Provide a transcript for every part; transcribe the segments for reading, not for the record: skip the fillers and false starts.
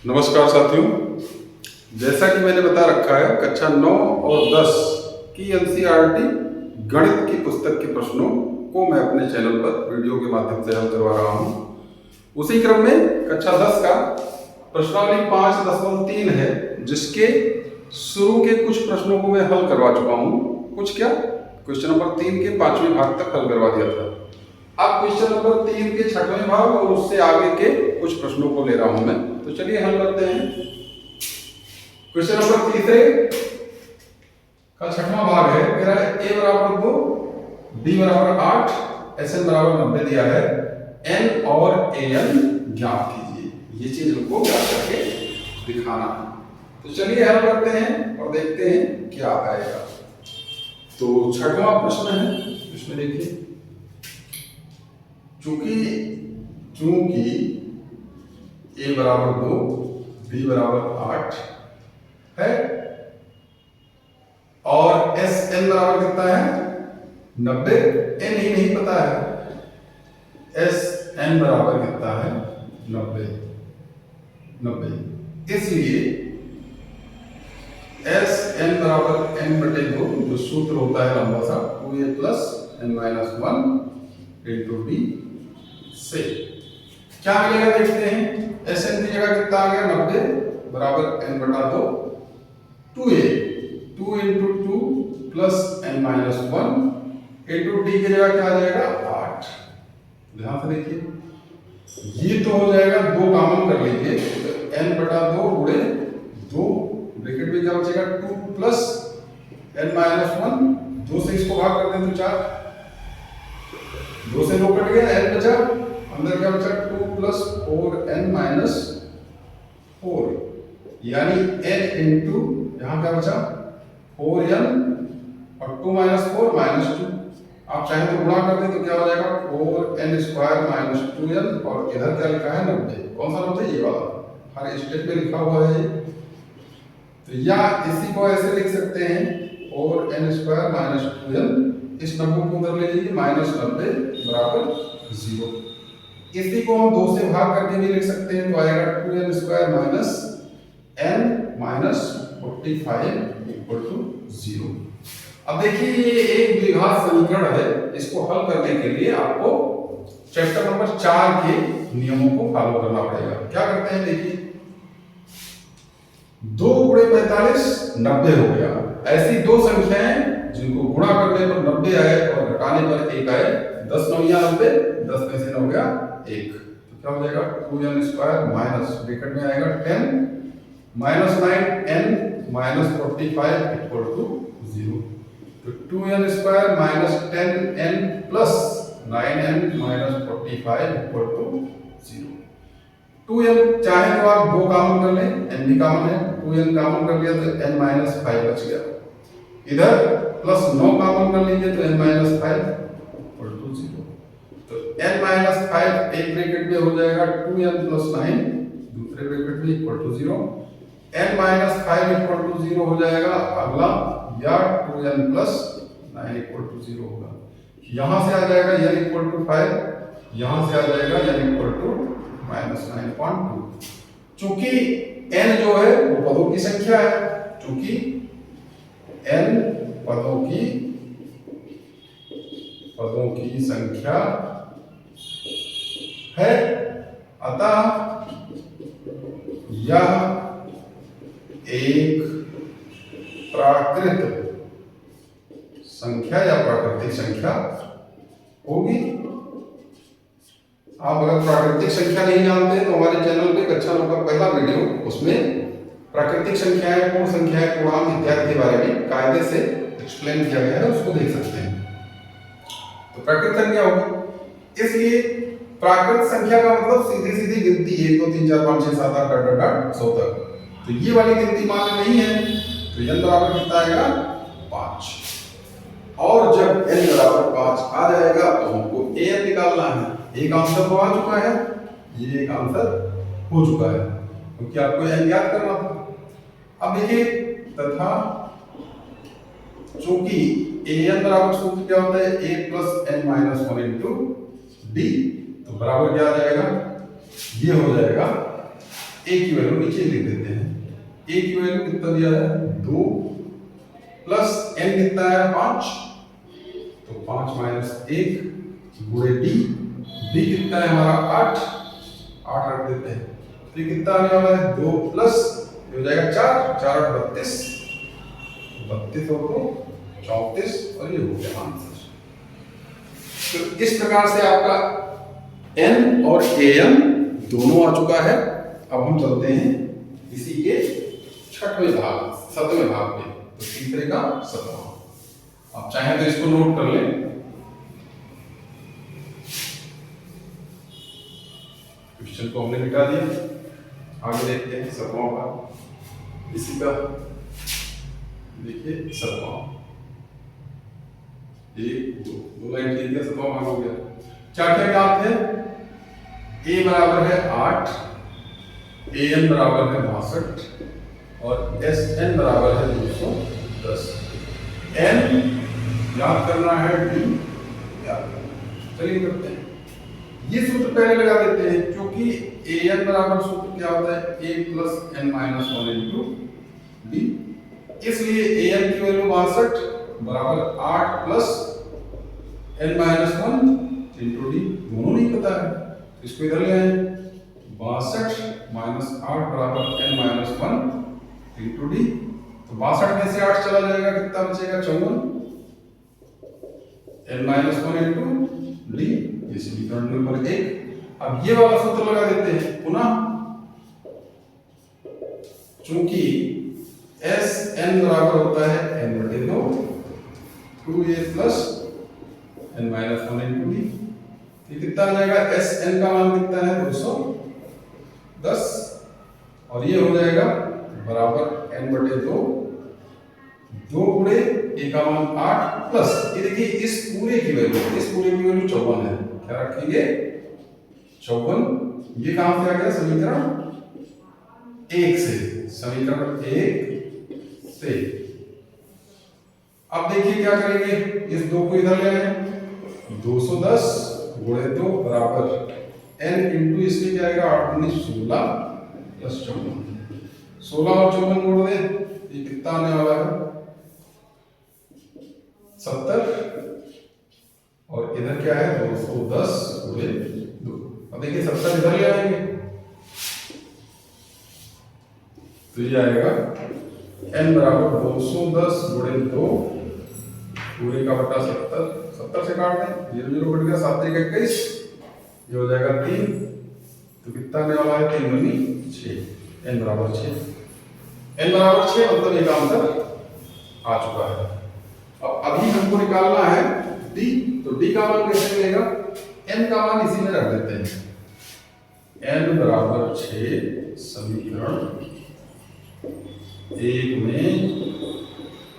नमस्कार साथियों, जैसा कि मैंने बता रखा है कक्षा 9 और 10 की एनसीईआरटी गणित की पुस्तक के प्रश्नों को मैं अपने चैनल पर वीडियो के माध्यम से हल करवा रहा हूं। उसी क्रम में कक्षा 10 का प्रश्नावली 5.3 है, जिसके शुरू के कुछ प्रश्नों को मैं हल करवा चुका हूं। कुछ क्या, क्वेश्चन नंबर 3 के 5वें भाग तक हल करवा दिया था। अब क्वेश्चन नंबर 3 के 6वें भाग और उससे आगे के कुछ प्रश्नों को ले रहा हूं मैं, तो चलिए हल करते हैं। क्वेश्चन नंबर 3 का 6वां भाग है। कह रहा है a बराबर 2, b बराबर 8, sn बराबर 90 दिया है। n और an ज्ञात कीजिए। ये चीज हमको ज्ञात करके दिखाना है। तो चलिए हल करते हैं और देखते हैं क्या आएगा। तो 6वां प्रश्न है, इसमें देखिए, चूंकि a बराबर 2, b बराबर 8 है और sn बराबर कितना है 90, n ही नहीं पता है। sn बराबर कितना है 90, इसलिए sn बराबर n बटे 2, जो सूत्र होता है लंबा सा 2a plus n minus 1 into b से क्या मिलेगा देखते हैं। sn की जगह कितना आ गया 90 बराबर n बटा 2, 2a 2 into 2 plus n minus 1 into d की जगह क्या आ जाएगा 8। ध्यान से देखिए, ये तो हो जाएगा, 2 कॉमन कर लीजिए तो n बटा 2 गुणे 2, ब्रैकेट में क्या बचेगा 2 प्लस n माइनस 1, 2 से इसको भाग कर दें तो 4, 2 से 2 कट गया, n बचा, अंदर क्या बचा 2 प्लस 4n माइनस 4, यानी n इंटू यहाँ क्या बचा 4n और 2 माइनस 4 माइनस 2। आप चाहे तो गुणा कर दें तो क्या हो जाएगा 4n स्क्वायर माइनस 2n, और इधर क्या लिखा है 90। कौन सा 90? ये वाला, हर स्टेप में लिखा हुआ है ये। तो या इसी को ऐसे लिख सकते हैं 4n स्क्वायर माइनस 2n, इस 90 को उधर ले लीजिए, माइनस 90 बराबर 0। इसी को हम 2 से भाग करके भी लिख सकते हैं, तो आएगा 2n square minus n minus 45 equal to 0। अब देखिए, ये एक द्विघात समीकरण है। इसको हल करने के लिए आपको चैप्टर नंबर 4 के नियमों को फॉलो करना पड़ेगा। क्या करते हैं देखिए, 2 गुणे 45 90 हो गया। ऐसी दो संख्याएं जिनको गुणा करने पर 90 आए और घटाने पर 1 आए, 10 9 90, 10 में से 9 गया 1, तो क्या हो जाएगा 2n स्क्वायर माइनस ब्रैकेट में आएगा 10 minus 9n minus 45 equal to 0। तो 2n square minus 10n plus 9n minus 45 equal to 0। 2n चाहे तो आप 2 कॉमन कर लें, n भी कॉमन है, 2n कॉमन कर लिया तो n माइनस 5 बच गया। इधर प्लस 9 कॉमन कर लीजिए तो n माइनस 5 इक्वल टू 0। तो n माइनस 5 एक ब्रैकेट में हो जाएगा 2n प्लस 9, दूसरे ब्रैकेट में equal to 0। n minus 5 equal to 0 हो जाएगा अगला, या 2n प्लस 9 इक्वल टू 0 होगा। यहां से आ जाएगा n इक्वल टू 5, यहां से आ जाएगा n इक्वल टू माइनस 9.2। चूंकि n जो है वो पदों की संख्या है, चूंकि n पदों की संख्या है, अतः यह एक प्राकृत संख्या या प्राकृतिक संख्या होगी। आप अगर प्राकृतिक संख्या नहीं जानते तो हमारे चैनल पे कक्षा 9 का पहला वीडियो, उसमें प्राकृतिक संख्याएं, पूर्ण संख्याएं, पूर्णांक इत्यादि के बारे में कायदे से एक्सप्लेन किया गया है, उसको देख सकते हैं। तो प्राकृत संख्या होगी, इसलिए प्राकृत संख्या का मतलब सीधी सीधी गिनती 1 2 3 4 5 6 7 8 100 तक। तो ये वाली गिनती मान्य नहीं है, तो n बराबर कितना आएगा 5। और जब n बराबर 5 आ जाएगा तो हमको an निकालना है। एक आंसर तो आ चुका है, ये एक आंसर हो चुका है, क्योंकि आपको n याद करना था। अब देखिए, तथा चूंकि an बराबर सूत्र क्या होता है a plus n minus 1 into d, तो बराबर क्या आ जाएगा, ये हो जाएगा ए की वैल्यू नीचे लिख देते हैं। ए की वैल्यू कितना दिया है 2 प्लस n कितना है 5, तो 5 माइनस 1 गुणे डी, डी कितना है हमारा 8 रख देते हैं। तो ये कितना आने वाला है 2 प्लस हो जाएगा 4, 4 8 32, 32 और 2 34 और ये हो गया आंसर। तो इस प्रकार से आपका n और an दोनों आ चुका है। अब हम चलते हैं इसी के 7वें भाग में, तो तीसरे का 7वां। आप चाहें तो इसको नोट कर लें। क्वेश्चन को हमने मिटा दिया, आगे देखते हैं 7वां भाग इसी का। देखिए 7वां, 1 2 लाइन ठीक है, 7वां भाग हो गया। क्या क्या ज्ञात है? a बराबर है 8, an बराबर है 62 और sn बराबर है 210। n याद करना है, d याद करना। चलिए करते हैं। ये सूत्र पहले लगा देते हैं, क्योंकि an बराबर सूत्र क्या होता है a plus n minus 1 into d, इसलिए an की वैल्यू 62 बराबर 8 plus n minus 1 into D, दोनों नहीं पता है, इसको इधर ले आए। 62 माइनस 8 बराबर n माइनस 1 इंटू डी, तो 62 में से 8 चला जाएगा, कितना बचेगा 54, n माइनस 1 इंटू डी, ये समीकरण नंबर 1। अब ये वाला सूत्र लगा देते हैं पुनः, चूंकि Sn बराबर होता है n बटे 2, 2a plus n minus 1 into D, ये कितना आ जाएगा? Sn का मान कितना है 210, और ये हो जाएगा बराबर n बटे 2, 2 गुणे a का मान 8 प्लस, ये देखिए इस पूरे की वैल्यू 54 है, क्या रखेंगे 54। ये कहां से आ गया? समीकरण 1 से, समीकरण 1 से। अब देखिए क्या करेंगे, इस 2 को इधर ले आए, 210 गुणे 2 बराबर n इंटू इसमें क्या आएगा 8 गुणे 16 प्लस 54, 16 और 54 जोड़ दें, ये कितना आने वाला है 70, और इधर क्या है 210 गुणे 2। अब देखिए 70 इधर ले आएंगे, तो ये आएगा n बराबर 210 गुणे 2 पूरे का बटा 70, 70 से काट दें, 0 0 कट गया, 7 3 21, ये हो जाएगा 3, तो कितना आने वाला है 3 दूनी 6, n बराबर 6, n बराबर 6, मतलब एक आंसर आ चुका है। अब अभी हमको निकालना है d, तो d का मान कैसे मिलेगा? n का मान इसी में रख देते हैं, n बराबर 6 समीकरण 1 में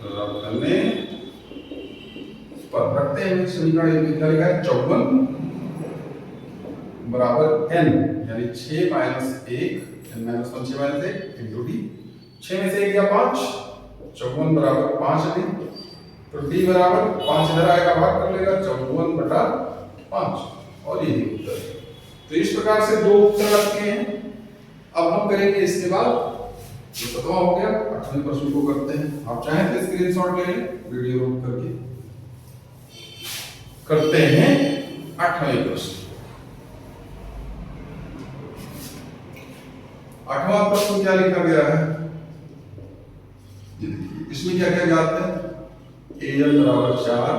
रखने पर रखते हैं, समीकरण 1 में क्या लिखा है 54 बराबर n, यानी 6 minus 1, n minus 1 6 minus 1 into D, 6 में से 1 गया 5, 54 बराबर 5 डी, तो d बराबर 5 इधर आएगा, भाग कर लेगा 54 बटा 5, और यही उत्तर। तो इस प्रकार से 2 उत्तर रखे हैं। अब हम करेंगे इसके बाद जो 7वां हो गया, 8वें प्रश्न को करते हैं। आप चाहें तो स्क्रीनशॉट ले लें, वीडियो रोक करके करते हैं 8वें प्रश्न। 8वां प्रश्न क्या लिखा गया है, ये देखिए, इसमें क्या क्या ज्ञात है? an बराबर 4,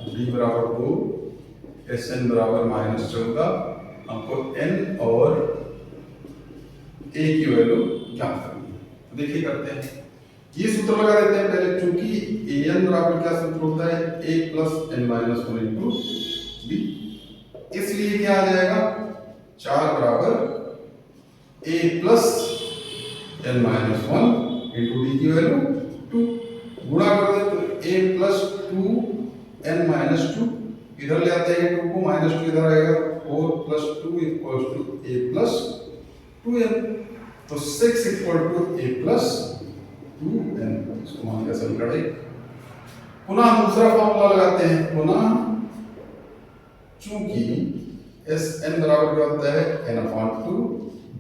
d बराबर 2, sn बराबर -14, हमको n और a की वैल्यू ज्ञात करनी है। तो देखिए करते हैं, ये सूत्र लगा देते हैं पहले, क्योंकि an बराबर क्या सूत्र होता है a plus n minus 1 into d, इसलिए क्या आ जाएगा 4 बराबर a plus n minus 1 into D की वैल्यू 2, गुणा कर दे तो a प्लस 2 n माइनस 2, इधर ले आते हैं 2 को, माइनस 2 इधर आएगा, 4 plus 2 equals to a plus 2n, तो 6 equal to a plus 2n, इसको मान लिया समीकरण 1। पुनः दूसरा फॉर्मूला लगाते हैं, पुनः चूंकि Sn बराबर क्या होता है n/2,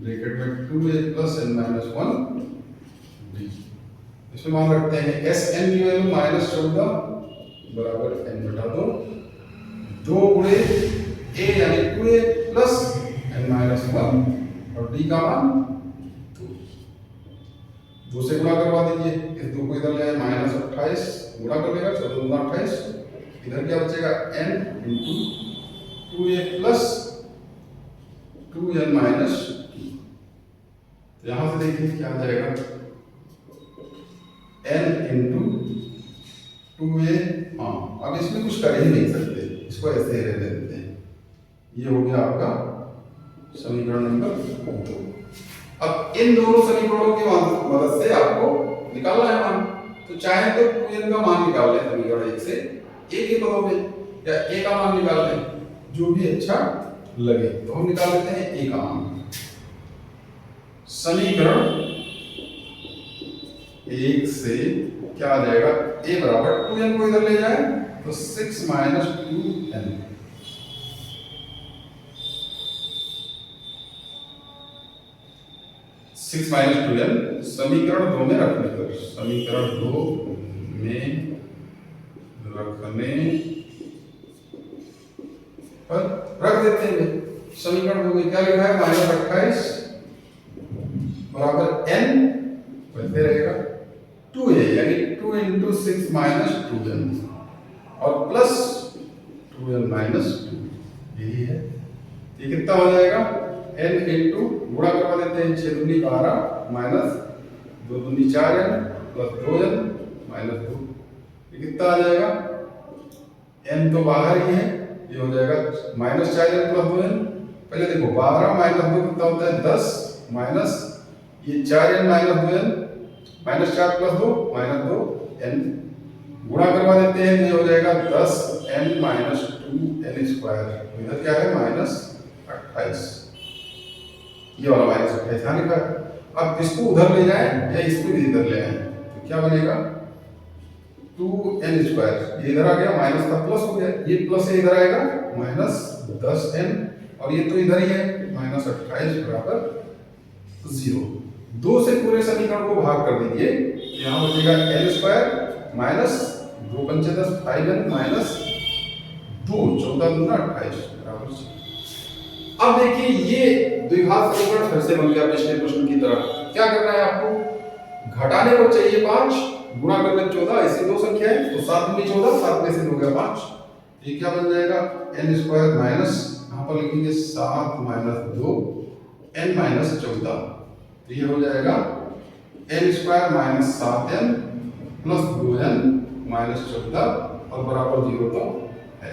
ब्रैकेट में 2a plus n minus 1 d। इसमें मान रखते हैं एस एन की वैल्यू -14 बराबर n बटा 2, 2 गुणे a यानी 2a प्लस n माइनस 1 और d का मान 2। 2 से गुणा करवा दीजिए, इस 2 को इधर ले आए -28 गुणा कर देगा 14 गुना 28, इधर क्या बचेगा n into 2a plus 2n minus 2। तो यहां से देखिए क्या आ जाएगा n इंटू 2a। हाँ, अब इसमें कुछ कर ही नहीं सकते, इसको ऐसे ही रहने देते हैं। ये हो गया आपका समीकरण नंबर 2। अब इन दोनों समीकरणों की मदद से आपको निकालना है मान। तो चाहे तो 2n का मान निकाल लें समीकरण 1 से, एक ही पदों में, या a का मान निकाल लें, जो भी अच्छा लगे। तो हम निकाल लेते हैं a का मान। समीकरण 1 से क्या आ जाएगा, a बराबर 2n को इधर ले जाए तो 6 माइनस 2n, समीकरण 2 में रखने पर, समीकरण 2 में रखने पर रख देते हैं। समीकरण 2 में क्या लिखा है, -28 बराबर n वैसे रहेगा 2a यानी 2 इंटू 6 माइनस 2n और प्लस 2n माइनस 2, यही है। ये कितना हो जाएगा, n इंटू गुणा करवा देते हैं, 6 दूनी 12 माइनस 2 दूनी 4n प्लस 2n माइनस 2। ये कितना आ जाएगा, n तो बाहर ही है, ये हो जाएगा -4n प्लस 2n। पहले देखो 12 माइनस 2 कितना होता है 10, माइनस ये 4n minus 2n, -4 plus 2 minus 2n, गुणा करवा देते हैं, ये हो जाएगा 10n माइनस 2n स्क्वायर। इधर क्या है -28, ये वाला -28 यहाँ लिखा है। अब इसको उधर ले जाएं या इसको भी इधर ले आए तो क्या बनेगा, 2n स्क्वायर, ये इधर आ गया, माइनस का प्लस हो गया, ये प्लस इधर आएगा -10n और ये तो इधर ही है -28 बराबर 0। 2 से पूरे समीकरण को भाग कर दीजिए, यहाँ बचेगा n स्क्वायर माइनस 2 पंचे 10 5n माइनस 2 14 दूना 28 बराबर 0। अब देखिए ये द्विघात समीकरण फिर से बन गया पिछले प्रश्न की तरह। क्या करना है आपको, घटाने को चाहिए 5, गुणा करने 14, ऐसी दो संख्या है तो 7 में 14, 7 में से हो गया 5। ये क्या बन जाएगा n स्क्वायर माइनस, यहाँ पर लिखेंगे 7 माइनस 2 n माइनस 14। तो ये हो जाएगा n square minus 7n plus 2n minus 14 और बराबर 0 तो है।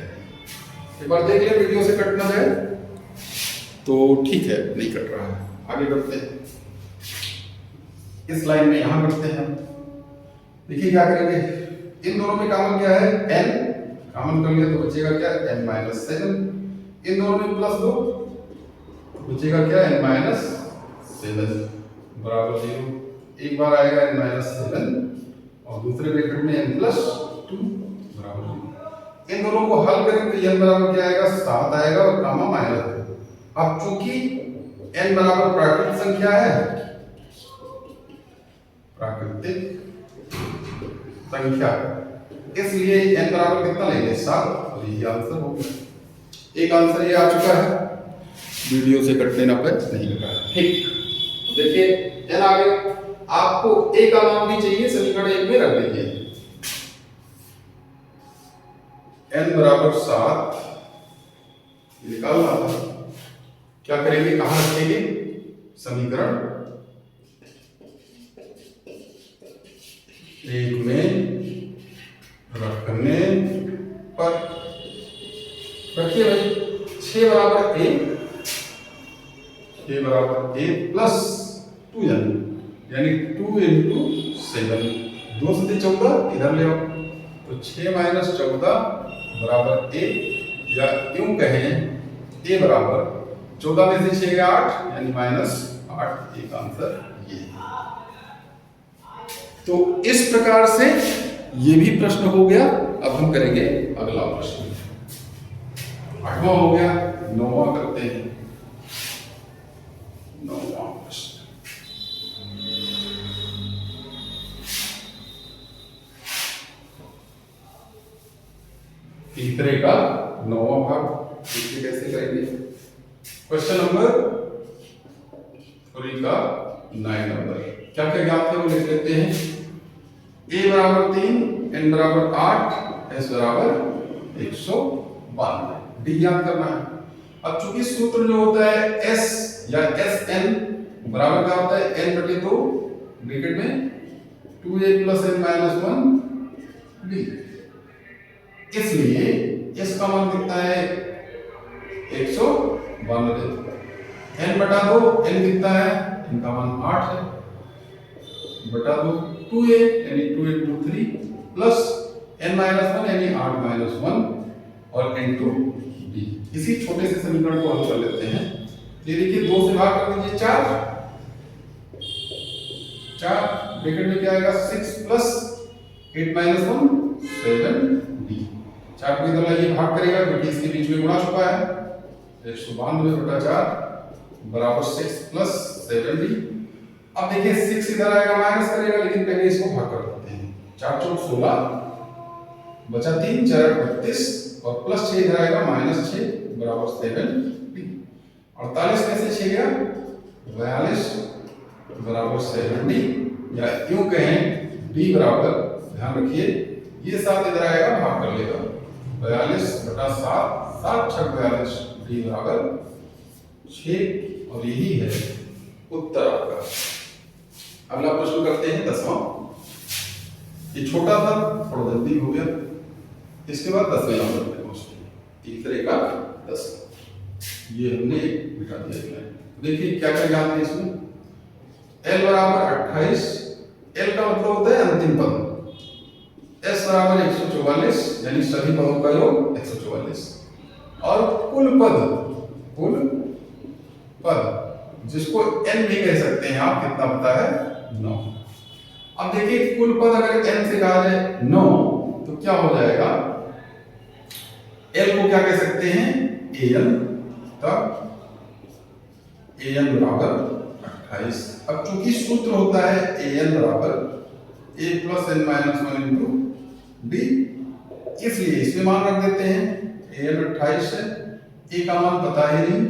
एक बार देख ले वीडियो से कट ना जाए तो ठीक है, नहीं कट रहा है। आगे बढ़ते हैं, इस लाइन में यहां करते हैं। देखिए क्या करेंगे, इन दोनों में कॉमन क्या है n, कॉमन कर लिया तो बचेगा क्या n माइनस 7, इन दोनों में प्लस 2 तो बचेगा क्या n माइनस 7 बराबर 0। एक बार आएगा n माइनस 7 और दूसरे ब्रैकेट में n प्लस 2 बराबर 0। इन दोनों को हल करें तो n बराबर क्या आएगा 7 आएगा और गामा माइनस 2। अब चूंकि n बराबर प्राकृतिक संख्या है, प्राकृतिक संख्या, इसलिए n बराबर कितना लेंगे 7 और यही आंसर होगा। एक आंसर ये आ चुका है, वीडियो से कट लेना पर नहीं लगा। ठीक, देखिए n आ गया, आपको a का मान भी चाहिए, समीकरण 1 में रख दीजिए। n बराबर 7 निकालना था, क्या करेंगे, कहां रखेंगे, समीकरण 1 में रखने पर रखिए भाई 6 बराबर a, 6 बराबर a प्लस 2n यानी 2 इंटू 7, 2 से 14 इधर ले आओ तो 6 माइनस 14 बराबर a, या यूं कहें a बराबर 14 में से 6 गया 8 यानी -8। एक आंसर ये। तो इस प्रकार से ये भी प्रश्न हो गया। अब हम करेंगे अगला प्रश्न, 8वां हो गया, 9वां करते हैं। 9वां तीसरे का 9वां भाग। देखिए कैसे करेंगे। क्वेश्चन नंबर 3 का 9 नंबर। क्या क्या ज्ञात है वो लिख लेते हैं। a बराबर 3, n बराबर 8, s बराबर 192। डी ज्ञात करना है। अब चूंकि सूत्र जो होता है s या sn बराबर क्या होता है n बटे 2 ब्रैकेट में 2a plus n minus 1 b। इसलिए s का मान कितना है 192। n बटा 2 n कितना है, n का मान 8 है बटा 2 2a यानी 2 into 3 प्लस n माइनस 1 यानी 8 माइनस 1 और into b। इसी छोटे से समीकरण को हल कर लेते हैं। ये देखिए 2 से भाग कर दीजिए 4 ब्रैकेट में क्या आएगा 6 प्लस 8 माइनस 1 7d। 4 को इधर लाइए भाग करेगा क्योंकि इसके बीच में गुणा छुपा है। 192 बटा 4 बराबर 6 प्लस 7d। अब देखिए 6 इधर आएगा माइनस करेगा, लेकिन पहले इसको भाग कर देते हैं। 4 चौक 16 बचा 3 4 32 और प्लस 6 इधर आएगा माइनस 6 बराबर 7d। 48 में से 6 गया 42 बराबर 7d, या यूं कहें d बराबर, ध्यान रखिए ये 7 इधर आएगा भाग कर लेगा 42 बटा 7 7 छक 42 d बराबर 6। और यही है उत्तर आपका। अगला प्रश्न करते हैं 10वां। ये छोटा था, थोड़ा जल्दी हो गया। इसके बाद 10वें नंबर पे पहुंचते हैं। तीसरे का 10। ये हमने मिटा दिया है। देखिए क्या क्या ज्ञात है इसमें। l बराबर 28, l का मतलब होता है अंतिम पद। s बराबर 144 यानी सभी पदों का योग 144 और कुल पद जिसको n भी कह सकते हैं आप, कितना पता है 9। अब देखिए कुल पद अगर n से कहा जाए 9 तो क्या हो जाएगा, l को क्या कह सकते हैं an, तब an बराबर 28। अब चूंकि सूत्र होता है an बराबर a plus n minus 1 into d, इसलिए इसमें मान रख देते हैं। an 28 है, a का मान पता ही नहीं,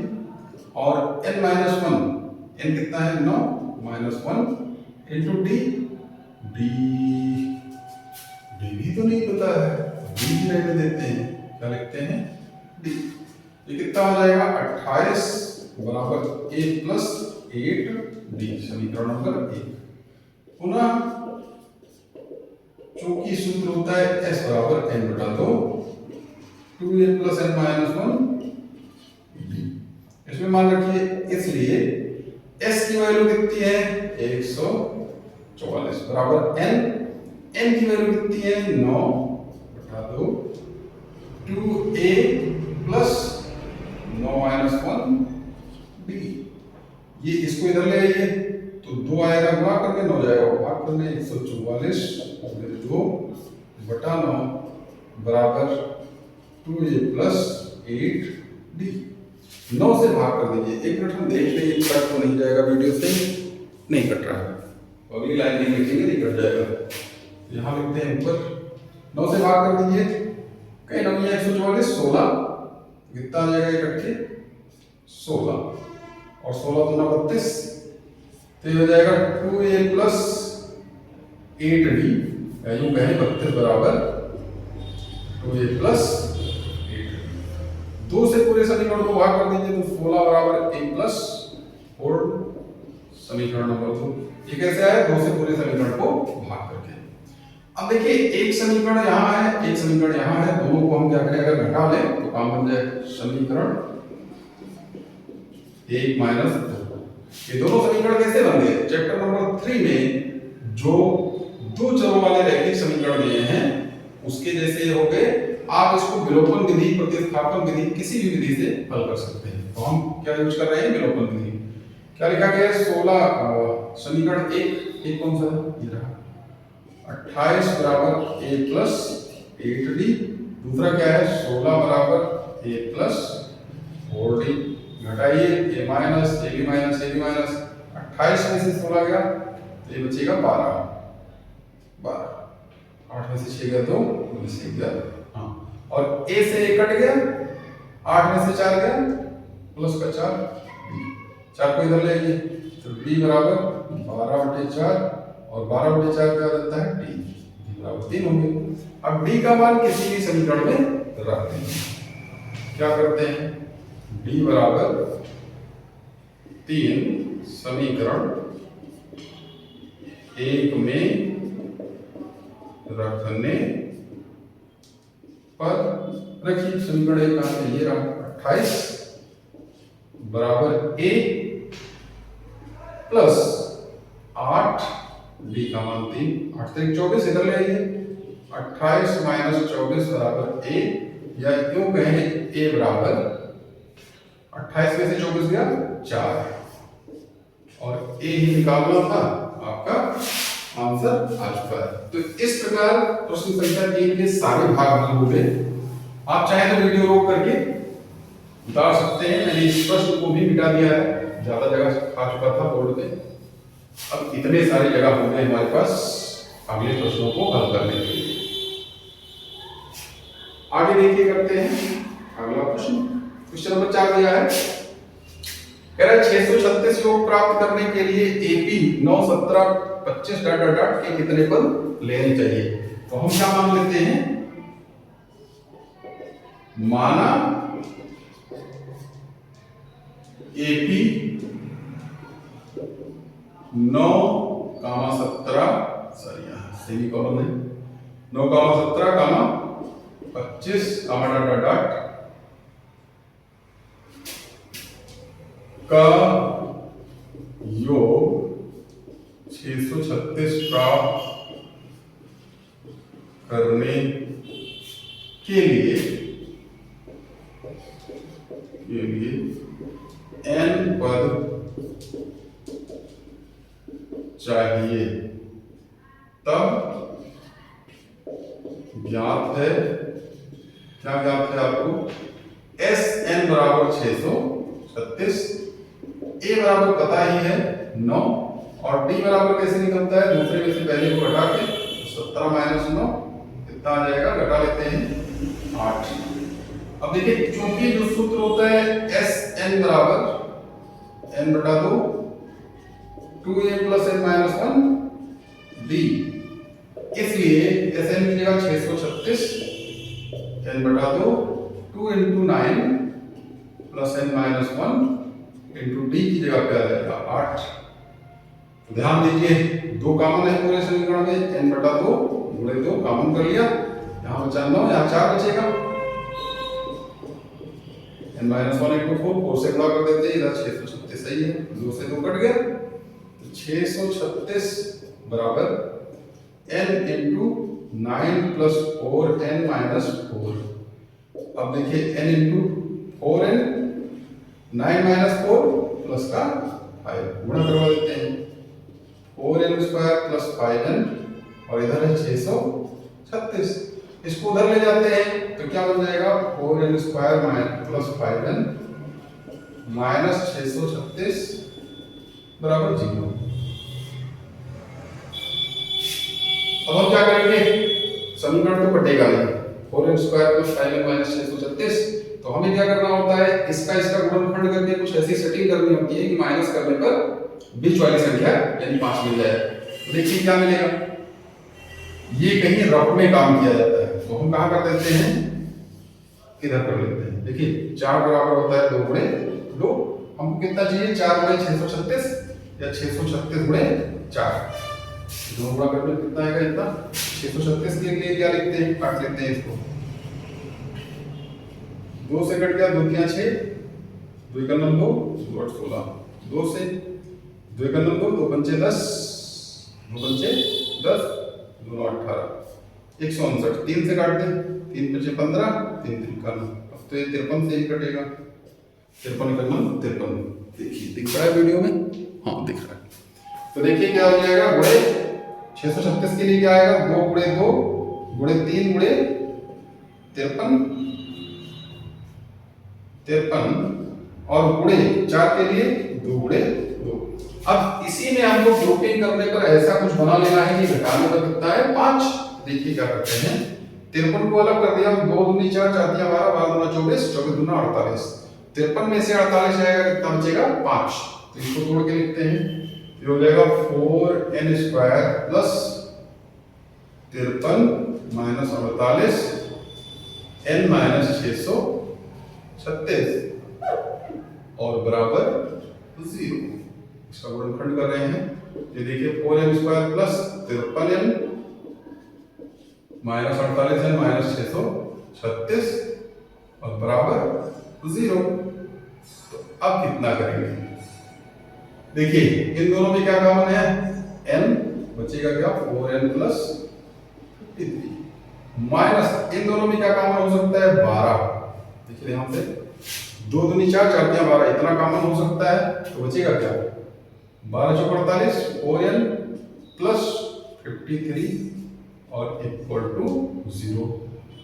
और n माइनस 1 n कितना है 9 माइनस 1 इंटू d, d भी तो नहीं पता है, d भी रहने देते हैं। क्या लिखते हैं d। ये कितना हो जाएगा 28 बराबर a प्लस 8d, समीकरण नंबर 1। पुनः चूंकि सूत्र होता है s बराबर n बटा 2 2a plus n minus 1d, इसमें मान रखिए, इसलिए s की वैल्यू कितनी है 144 बराबर n की वैल्यू कितनी है 9 बटा 2 2a प्लस 9 माइनस 1d। ये इसको इधर ले आइए तो 2 आएगा गुणा करके, 9 जाएगा भाग करने, 144 2 बटा 9 बराबर 2a प्लस 8d। 9 से भाग कर दीजिए। एक मिनट हम देख लेंगे कट तो नहीं जाएगा, वीडियो से नहीं कट रहा है, अगली लाइन नहीं लिखेंगे नहीं कट जाएगा। यहाँ लिखते हैं ऊपर 9 से भाग कर दीजिए, कहीं 9 या 144 16 कितना आ जाएगा कट के 16 और 16 दूना 32, तो ये हो जाएगा 2a प्लस 8d, यूं कहें 32 बराबर 2a प्लस 8। 2 से पूरे समीकरण को भाग कर दीजिए तो 16 बराबर a प्लस 4, समीकरण नंबर 2। ये कैसे आया 2 से पूरे समीकरण को भाग करके। अब देखिए एक समीकरण यहाँ है, एक समीकरण यहाँ है, दोनों को हम क्या करें अगर घटा लें तो काम बन जाए समीकरण 1 माइनस 2। ये दोनों समीकरण कैसे बन गए, चैप्टर नंबर 3 में जो दो चरों वाले रैखिक समीकरण दिए हैं उसके जैसे हो गए। आप इसको विलोपन विधि, प्रतिस्थापन विधि, किसी भी विधि से हल कर सकते हैं। तो हम क्या यूज कर रहे हैं विलोपन विधि। क्या लिखा गया है 16 समीकरण 1 कौन सा है, ये रहा 28 बराबर a प्लस 8d। दूसरा क्या है 16 बराबर a plus 4d। घटाइए a minus a भी माइनस a भी माइनस, 28 में से 16 गया तो ये बचेगा 12, 8 में से 6 गया 2 में से गया। हाँ, और ए से ए कट गया, 8 में से 4 गया, प्लस का 4, 4 को इधर ले आइए, तो d बराबर 12/4 और 12/4 क्या देता है d, d बराबर 3 होंगे। अब d का मान किसी भी समीकरण में रखते हैं, क्या करते हैं, d बराबर 3 समीकरण 1 में रखने पर, रखिए समीकरण 1 कहां से, ये रहा 28 बराबर a प्लस 8, d का मान 3, 8 से 24 इधर ले आइए, 28 माइनस 24 बराबर a, या यूं कहें a बराबर 28 में से 24 गया 4, और a ही निकालना था, आपका आंसर आ चुका है। तो इस प्रकार प्रश्न संख्या 3 के सारे भाग हल हो गए। आप चाहे तो वीडियो रोक करके उतार सकते हैं, मैंने इस प्रश्न को भी मिटा दिया है, ज्यादा जगह खा चुका था बोर्ड पे। अब इतने सारे जगह हो गए हमारे पास अगले प्रश्नों को हल करने के लिए। आगे देखिए, करते हैं अगला प्रश्न। क्वेश्चन नंबर 4 दिया है, कह रहा है 636 योग प्राप्त करने के लिए एपी 9, 17, 25 डॉट डॉट डॉट के कितने पद लेने चाहिए। तो हम क्या मान लेते हैं, माना एपी 9, 17, सॉरी यहां सेमीकोलन है, 9, 17, 25, डॉट डॉट डॉट का योग 636 प्राप्त करने के लिए n पद चाहिए, तब ज्ञात है, क्या ज्ञात है आपको, Sn बराबर 636, a बराबर पता ही है 9, और d बराबर कैसे निकलता है, दूसरे में से पहले को घटा के 17 माइनस 9 कितना आ जाएगा, घटा लेते हैं 8। अब देखिए, चूंकि जो सूत्र होता है Sn बराबर n बटा 2 2a plus n minus 1 d, इसलिए Sn की जगह 636 n बटा 2 2 into 9 plus n minus 1 into d की जगह पे आ जाएगा 8। तो ध्यान दीजिए, 2 कॉमन है पूरे समीकरण में, n बटा 2 गुणे 2 कॉमन कर लिया, यहाँ बचा 9, यहाँ 4 बचेगा, n माइनस 1 इंटू 4 से गुणा कर देते हैं, इधर 636 सही है, 2 से 2 कट गया, तो 636 बराबर n into 9 plus 4 n minus 4। अब देखिए n into 4n, 9 minus 4 plus का 5 गुणा करवा देते हैं, 4n स्क्वायर प्लस 5n, और इधर है 636, इसको उधर ले जाते हैं तो क्या बन जाएगा, 4n square plus 5n minus 636 बराबर 0। अब हम क्या करेंगे, समीकरण तो कटेगा नहीं, 4n square plus 5n minus 636, तो हमें क्या करना होता है, इसका गुणनखंड करके कुछ ऐसी सेटिंग करनी होती है कि माइनस करने पर बीच वाली संख्या यानी 5 मिल जाए। तो देखिए क्या मिलेगा, ये कहीं रफ में काम किया जाता है, तो हम कहां कर देते हैं, इधर कर लेते हैं। देखिए 4 बराबर होता है 2 गुणे 2, हमको कितना चाहिए, 4 गुणे 636 या 636 गुणे 4, दोनों गुणा करने कितना आएगा, इतना। 636 के लिए क्या लिखते हैं, काट लेते हैं इसको, 2 से कट गया, 2 3 6, 2 1 9 2 8 16, 2 से 2 1 9 2 5 10, 2 5 10, 2 18, 159, 3 से काट दें, 3 5 15, 3 3 का 9, अब तो ये 53 से ही कटेगा, 53 का 9 53, देखिए दिख रहा है वीडियो में, हाँ दिख रहा है। तो देखिए क्या हो जाएगा, गुणे 636 के लिए क्या आएगा, 2 गुणे 2 गुणे 3 गुणे 53 और गुणे 4 के लिए 2 गुणे 2। अब इसी में हमको ग्रुपिंग करने पर ऐसा कुछ बना लेना है कि घटाने पर कितना है 5। देखिए क्या करते हैं, 53 को अलग कर दिया, 2 दूनी 4, 4 तिया 12, 12 दूना 24, 24 दूना 48। 53 में से 48 जाएगा, कितना बचेगा 5। तो इसको तोड़ के लिखते हैं, ये हो जाएगा 4n² plus 53 minus 48 n minus 636 और बराबर 0। इसका गुणनखंड कर रहे हैं, ये देखिए 4n² plus 53n minus 48n minus 636 और बराबर 0। तो अब कितना करेंगे, देखिए इन दोनों में क्या कॉमन है, n बचेगा क्या 4n प्लस 53 माइनस इन दोनों में क्या कॉमन हो सकता है 12। देखिए ध्यान से 2 दूनी 4, 4 तिया 12, इतना कॉमन हो सकता है, तो बचेगा क्या 12 चौक 48, 4n प्लस 53 और इक्वल टू 0।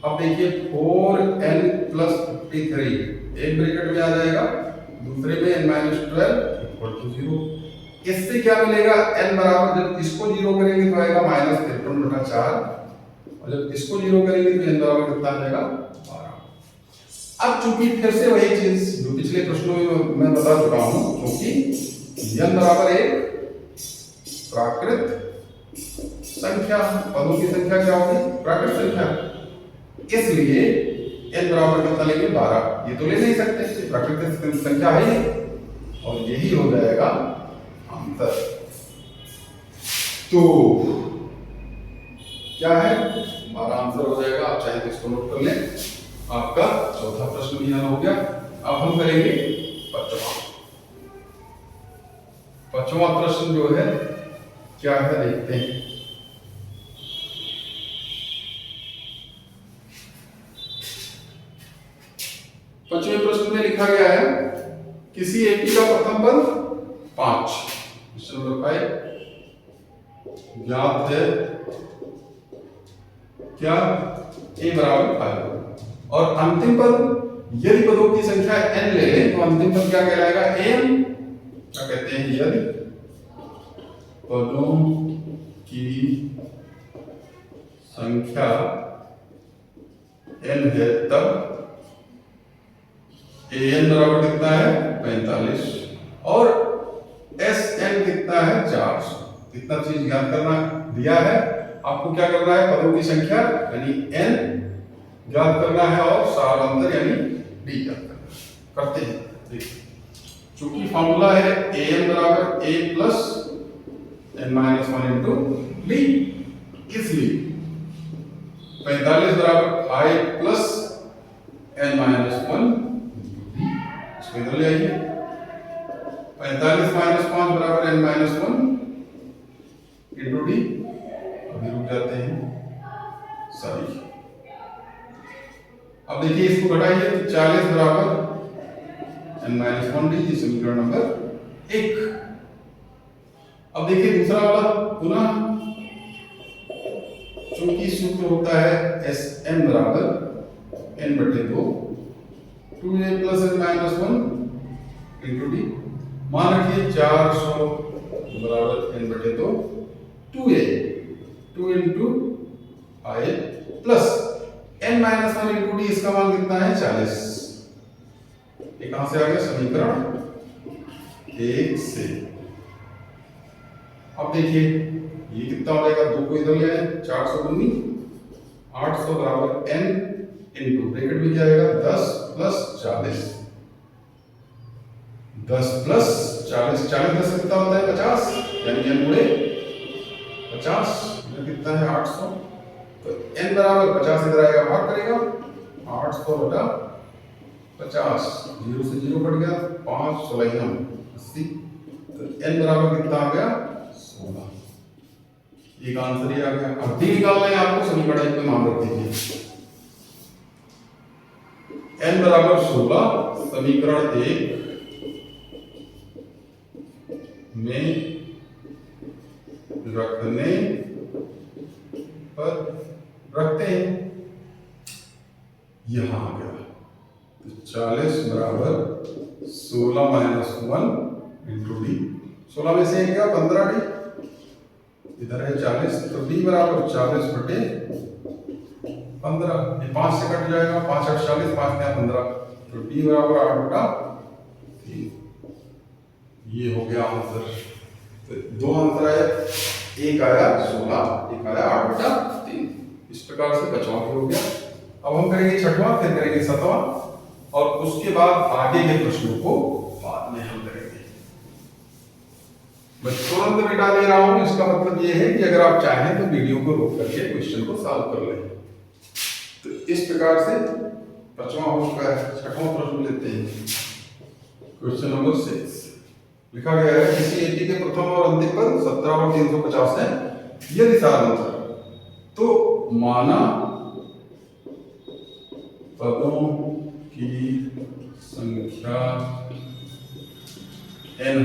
अब देखिए 4n प्लस 53 एक ब्रैकेट में आ जाएगा, दूसरे में n माइनस 12 इक्वल टू 0। इससे क्या मिलेगा, n बराबर जब इसको 0 करेंगे तो आएगा माइनस 53/4 और जब इसको 0 करेंगे तो n बराबर कितना आ जाएगा 12। अब चूंकि फिर से वही चीज जो पिछले प्रश्नों में मैं बता चुका हूं, क्योंकि n बराबर एक प्राकृत संख्या, पदों की संख्या क्या होगी प्राकृत संख्या, इसलिए n बराबर कितना लेंगे 12। ये तो ले नहीं सकते, ये प्राकृतिक संख्या है और यही हो जाएगा आंसर। तो क्या है हमारा आंसर हो जाएगा, आप चाहे तो इसको नोट कर लें। आपका चौथा प्रश्न भी यहाँ हो गया। अब हम करेंगे पांचवा प्रश्न जो है क्या है देखते हैं। पांचवें प्रश्न में लिखा गया है किसी एपी का प्रथम पद 5, क्वेश्चन नंबर 5 ज्ञात है क्या a बराबर 5 और अंतिम पद यदि पदों की संख्या n ले लें तो अंतिम पद क्या कहलाएगा an, क्या कहते हैं यदि पदों की संख्या n है तब an बराबर कितना है 45 और sn कितना है 400। कितना चीज ज्ञात करना दिया है आपको, क्या करना है पदों की संख्या यानी n ज्ञात करना है और सार अंतर यानी d ज्ञात करना। करते हैं, देखिए चूंकि फॉर्मूला है an बराबर a plus n minus 1 into d, इसलिए 45 बराबर 5 प्लस n माइनस 1 इसको इधर ले आइए। 45 माइनस 5 बराबर n माइनस 1 इंटू डी, अभी रुक जाते हैं सॉरी। अब देखिए इसको घटाइए तो 40 बराबर n माइनस 1 डी, समीकरण नंबर 1। अब देखिए दूसरा वाला पुनः, चूंकि सूत्र होता है एस एन बराबर n बटे 2 2a plus n minus 1 into D. मान रखिए 400 बराबर n बटे 2 2a 2 into i plus n minus 1 into D, इसका मान कितना है 40। ये कहां से आ गया समीकरण 1 से। अब देखिए ये कितना हो जाएगा, 2 को इधर ले आए 400 दूनी 800 बराबर n इंटू ब्रैकेट में क्या आएगा 10 प्लस 40, 10 प्लस 40, 40 10 कितना होता है 50, यानी n गुणे 50 ये कितना है 800। तो n बराबर 50 इधर आएगा भाग करेगा 800 बटा 50, 0 से 0 कट गया 5 16 80, तो n बराबर कितना आ गया 16। एक आंसर ही आ गया। अब डी निकालना है आपको, समीकरण एक में मान रख दीजिए n बराबर 16 समीकरण 1 में रखने पर रखते हैं, यहां आ गया तो 40 बराबर 16 माइनस 1 इंटू डी, 16 में से गया 15 डी, इधर है 40 तो डी बराबर 40 बटे 15, ये 5 से कट जाएगा, 5 8 40, 5 9 15, तो d बराबर 8/3। ये हो गया आंसर। तो दो आंसर आए, एक आया 16, एक आया 8/3। इस प्रकार से 5वां भी हो गया। अब हम करेंगे 6वां, फिर करेंगे 7वां, और उसके बाद आगे के प्रश्नों को बाद में हल करेंगे। मैं तुरंत मिटा दे रहा हूं, इसका मतलब ये है कि अगर आप चाहें तो वीडियो को रोक करके क्वेश्चन को सॉल्व कर लें। तो इस प्रकार से 5वां हो चुका है। 6वां प्रश्न लेते हैं। क्वेश्चन नंबर 6 लिखा गया है, किसी एटी के प्रथम और अंतिम पद 17 और 350 है, यदि सारांतर तो माना पदों की संख्या n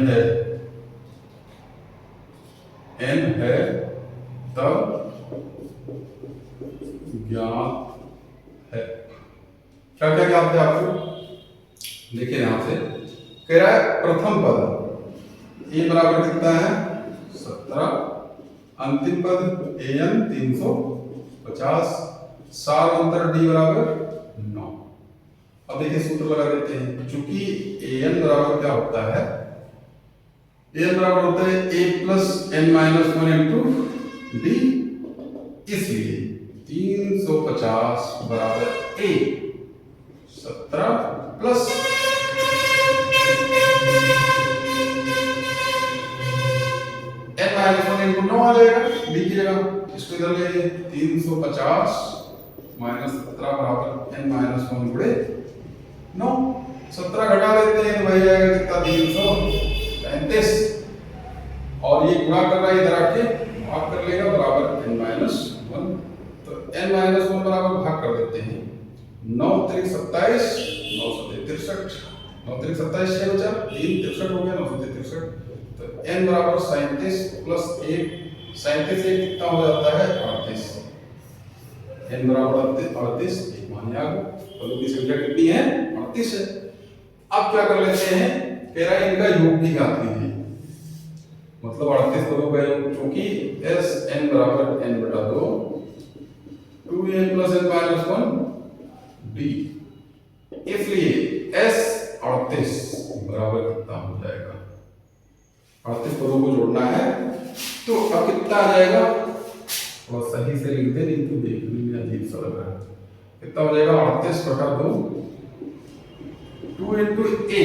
है तब ज्ञात है। क्या क्या ज्ञात है आपको? देखिए यहां से कह रहा है प्रथम पद a बराबर कितना है 17, अंतिम पद an 350, सारांतर d बराबर 9। अब देखिए सूत्र लगा देते हैं। चूंकि an बराबर क्या होता है, an बराबर होता है a plus n minus 1 into d, इसलिए 350 बराबर a 17 plus n minus 1 into 9 आ जाएगा d की जगह। इसको इधर ले 350 माइनस 17 बराबर n माइनस 1 गुणे 9। 17 घटा लेते हैं तो वही आएगा कितना 335, और ये गुणा कर रहा है इधर आके भाग कर लेगा बराबर n माइनस 1। तो n माइनस 1 बराबर भाग कर देते हैं 9 3 27, 9 7 63, 9 3 27 6 बचा 3 63 हो गया 9 7 63। तो n बराबर 37 प्लस 1, 37 1 कितना हो जाता है 38, n बराबर 38 एक मान आ गया। पदों की संख्या कितनी है 38 है। अब क्या कर लेते हैं, कह रहा है इनका योग भी ज्ञात कीजिए, मतलब 38 पदों का योग, क्योंकि s n बराबर n बटा 2 2a plus n minus 1 d, इसलिए s 38 बराबर कितना हो जाएगा, 38 पदों को जोड़ना है। तो अब कितना आ जाएगा, थोड़ा सही से लिख दे, नहीं तो देखने में अजीब सा लग रहा है। कितना हो जाएगा 38 बटा 2, 2 इंटू a की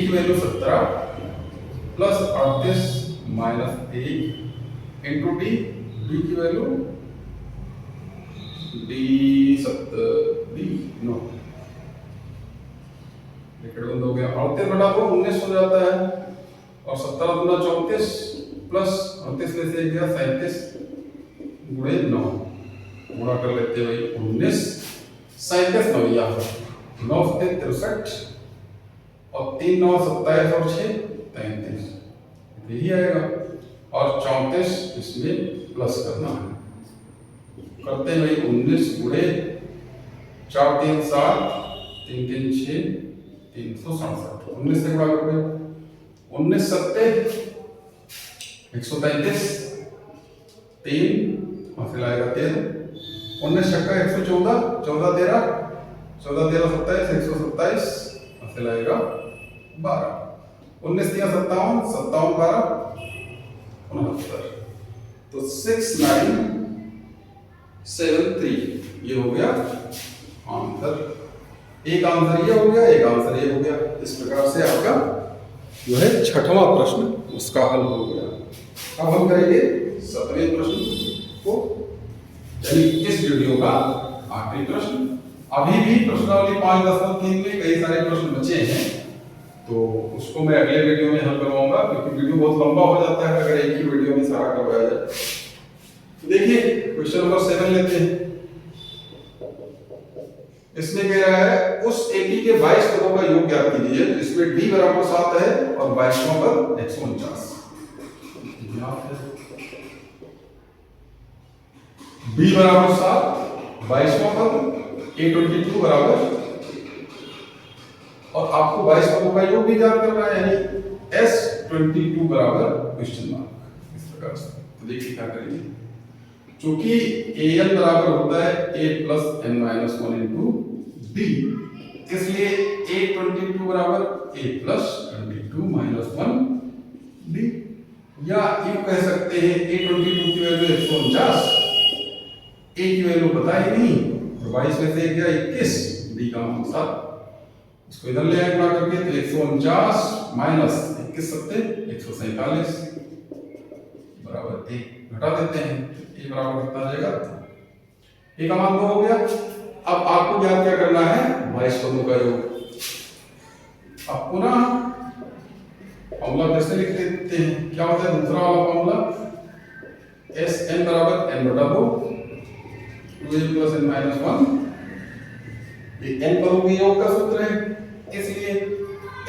value 17 plus 38 minus 1 into d की वैल्यू d 9 बंद हो गया। 38 बटा 2 19 हो जाता है, और 17 दूना 34 प्लस 38 में से गया 37 गुणे 9, गुणा कर लेते हैं 19 37 9 या 9 7 63, और 3 9 27 और 6 33, यही आएगा। और 34 इसमें प्लस करना है, करते हैं भाई 19 गुणे 4 3 7 3 3 6 367, 19 से गुणा करोगे 19 7 133, 3 हासिल आएगा 13, 19 छक्का 114, 14 13 27 127 हासिल आएगा 12, 19 3 57 57 12 69। तो 6973 ये हो गया आंसर। एक आंसर ये हो गया, एक आंसर ये हो गया। इस प्रकार से आपका जो है 6वां प्रश्न उसका हल हो गया। अब हम करेंगे 7वें प्रश्न को, यानी इस वीडियो का आखिरी प्रश्न। अभी भी प्रश्नावली 5.3 में कई सारे प्रश्न बचे हैं, तो उसको मैं अगले वीडियो में हल करवाऊंगा, क्योंकि वीडियो बहुत लंबा हो जाता है अगर एक ही वीडियो में सारा करवाया जाए। तो देखिए क्वेश्चन नंबर 7 लेते हैं। इसमें कह रहा है उस एटी के 22 पदों का योग ज्ञात कीजिए जिसमें d बराबर 7 है और 22वां पद 149। b बराबर 7, 22वां पद a22 बराबर, और आपको 22 पदों का योग भी ज्ञात करना है, यानी s22 बराबर क्वेश्चन मार्क। इस प्रकार से तो देखिए क्या करेंगे। चूंकि an बराबर होता है a plus n minus 1 into d, इसलिए a22 बराबर a प्लस 22 माइनस 1 d, या यूं कह सकते हैं a22 की वैल्यू 149, a की वैल्यू पता ही नहीं, और 22 में से गया 21, d का मान 7, इसको इधर ले आए गुणा करके, तो 149 माइनस 21 सत्ते 147 बराबर 1, घटा देते हैं, ये बराबर कितना आ जाएगा, ए का मान 2 हो गया। अब आपको ज्ञात क्या करना है, 22 पदों का योग। अब पुनः फॉर्मूला फिर से लिख देते हैं, क्या होता है दूसरा वाला फॉर्मूला, Sn बराबर n बटा 2 2a प्लस n माइनस 1, ये n पदों के योग का सूत्र है, इसलिए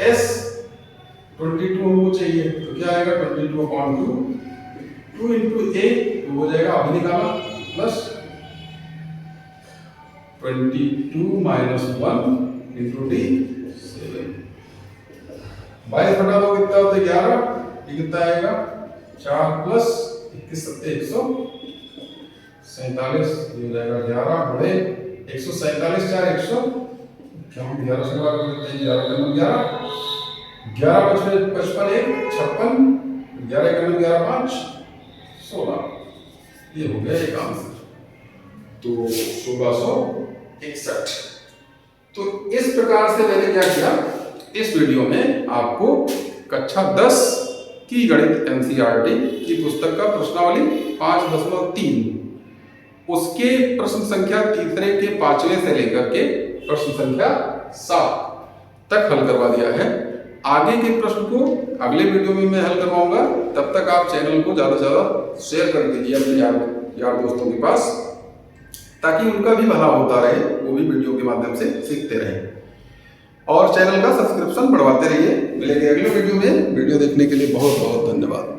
S22 हमको चाहिए, तो क्या आएगा 22/2, 2 इंटू a हो जाएगा, अभी निकाला, प्लस 22 माइनस 1 इंटू d 7, 22 बटा 2 कितना होता है 11, ये कितना आएगा 4 प्लस 21 सत्ते 147, ये हो जाएगा 11 बड़े 147 4 100, क्या हम 11 से भाग करते हैं, 11 11 55 56, 11 11 5 16, ये हो गया एक आंसर, तो 1661। तो इस प्रकार से मैंने क्या किया, इस वीडियो में आपको कक्षा 10 की गणित एनसीईआरटी की पुस्तक का प्रश्नावली 5.3 उसके प्रश्न संख्या तीसरे के 5वें से लेकर के प्रश्न संख्या 7 तक हल करवा दिया है। आगे के प्रश्न को अगले वीडियो में मैं हल करवाऊंगा, तब तक आप चैनल को ज़्यादा से ज़्यादा शेयर कर दीजिए अपने यार दोस्तों के पास, ताकि उनका भी भला होता रहे, वो भी वीडियो के माध्यम से सीखते रहें, और चैनल का सब्सक्रिप्शन बढ़वाते रहिए। मिलेंगे अगले वीडियो में। वीडियो देखने के लिए बहुत बहुत धन्यवाद।